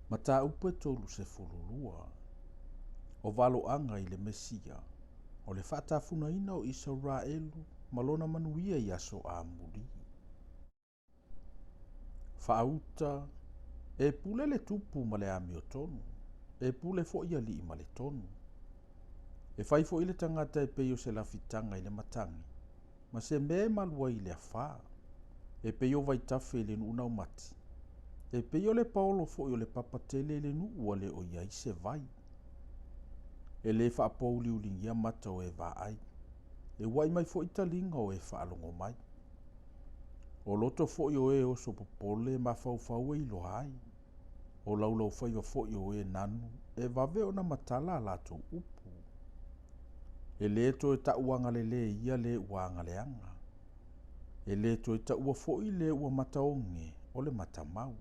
Ma tā upe tolu se fululua. O valoanga I le Mesia. O le whaatafunaina o Israelu malona manuia I aso a muri. Whaauta e pule le tupu ma le ami o tonu. E pule fo ia li ma le tonu. E whai fo ile tangata e peio se la fitanga I le matangi. Ma se me malua I le awha. E peio vai tafe le nuna o mati. E peio le paolo fo I o le papatele le nua le o iai se vai. E le wha apouli ulingia mata o e vai. E wai mai fo italinga o e whaalongo mai. O loto fo I o e o so popole ma fau e ilo hai. O laulau whaiva fo I o e nanu. E vave o na matala lato upu. E le to e tauanga le ia le uanga le anga. E le to e taua fo I le ua mataonge o le matamau.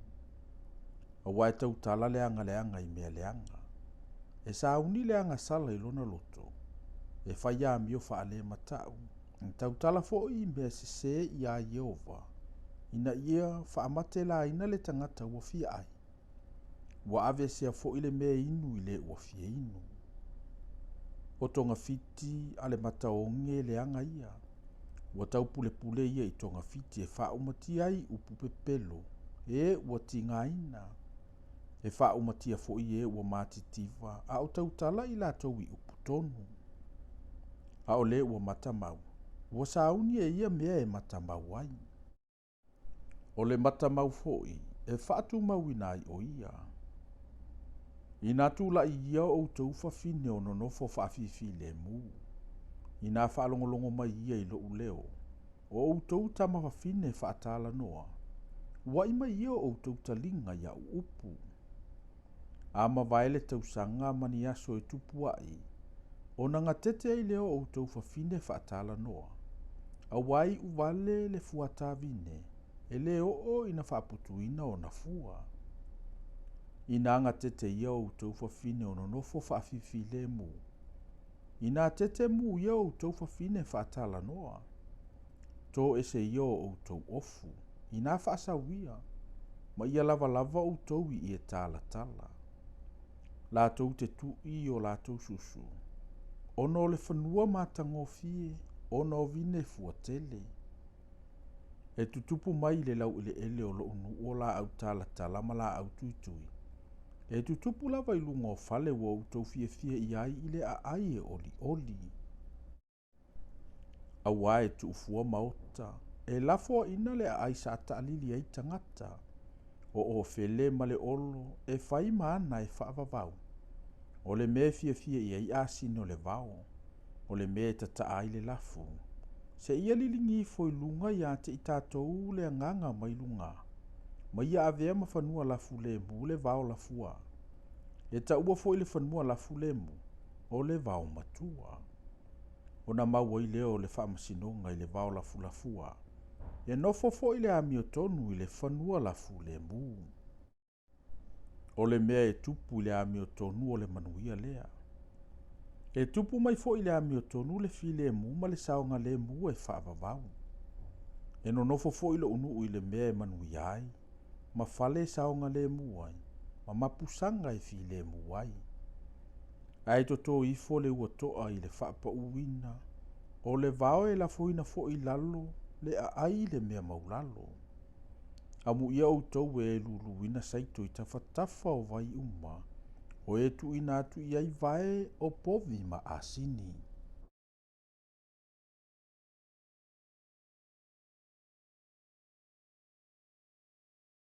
A wai tau tala le anga I mea le anga. E sa uni le anga sala I lona loto. E whaia mi o whaale matau. Tau tala fo I mea se ia Yehova. Ina ia whaamate la ina le tangata ua fia ai. Wa ave sea fo I le mea inu I le ua fia inu. O tonga fiti ale mataonge le anga ia. Ua tau pule pule ia I tonga fiti e wha umati ai upu pepelo. E ua tinga ina. E wha umatia fo I e ua matitiva. A o tau tala I la tau I upu tonu. A o le ua matamau. Ua sauni e ia mea e matamau ai. O le matamau fo I. E whaatu mau ina ai o ia. Ina tu la I ia o tau whawhine o nonofo whawhiwhi le mu. Ina whaalongolongo mai ia I lo uleo. O tau tama whawhine whaatala noa. Wa ima ia o tau talinga ia upu. Ama vaele tau sanga mani aso e tupu ai. O nanga tete ai leo o tau whawhine whaatala noa. A wai uvale le fuatavine. E leo o ina whaaputuina o na fua. Ina anga tete ia o tau whawhine o nonofo whawhiwhi le mu. Ina tete mu ia o tau whawhine whaatala noa. To ese ia o tau ofu. Ina whaasawia. Ma ia lava lava o tau I e tala tala. La tau te tu I o la tau susu. Ono le whanua matangofie. Ono vine fuatele. E tutupu mai le lau ele o lo unu o la au tala tala ma la au tuitui. E tutupu lava I lungo fale wa au tau fie iai ile a ai e oli oli. A wae tu ufua maota. E lafo ina le a ai sa ata alili ai tangata. O fele ma le olo. E fai maana e whaavavau. O le me fie iai asino le vao. O le me tata ai le lafu. Se ia lilingi foi lunga ia te I tātou le anganga mai lunga. Ma ia avea ma whanua lafu le mu le vao lafua. E ta ua foi le whanua lafu le mu. O le vao matua. O na maua I leo le whaamasinonga I le vao lafu lafua. E nofo foi le ami o tonu I le whanua lafu le mu. O le mea e tupu I le ami o tonu o le manuia lea. E tupu mai fo I le ami o tonu le fi le mu ma le saonga le mu e whaavavau. E no nofo fo I lo unu I le mea e manuia ai. Ma fale saonga le mu ai. Ma mapusanga e fi le mu ai. Ai toto I fo le ua toa I le whaapa uwina. O le vao e la foina fo I lalo le a ai le mea maulalo. Amu ia o tau e luluina saito I tawhatafa o vai uma. O e tu ina atu I ai vae o povi ma asini.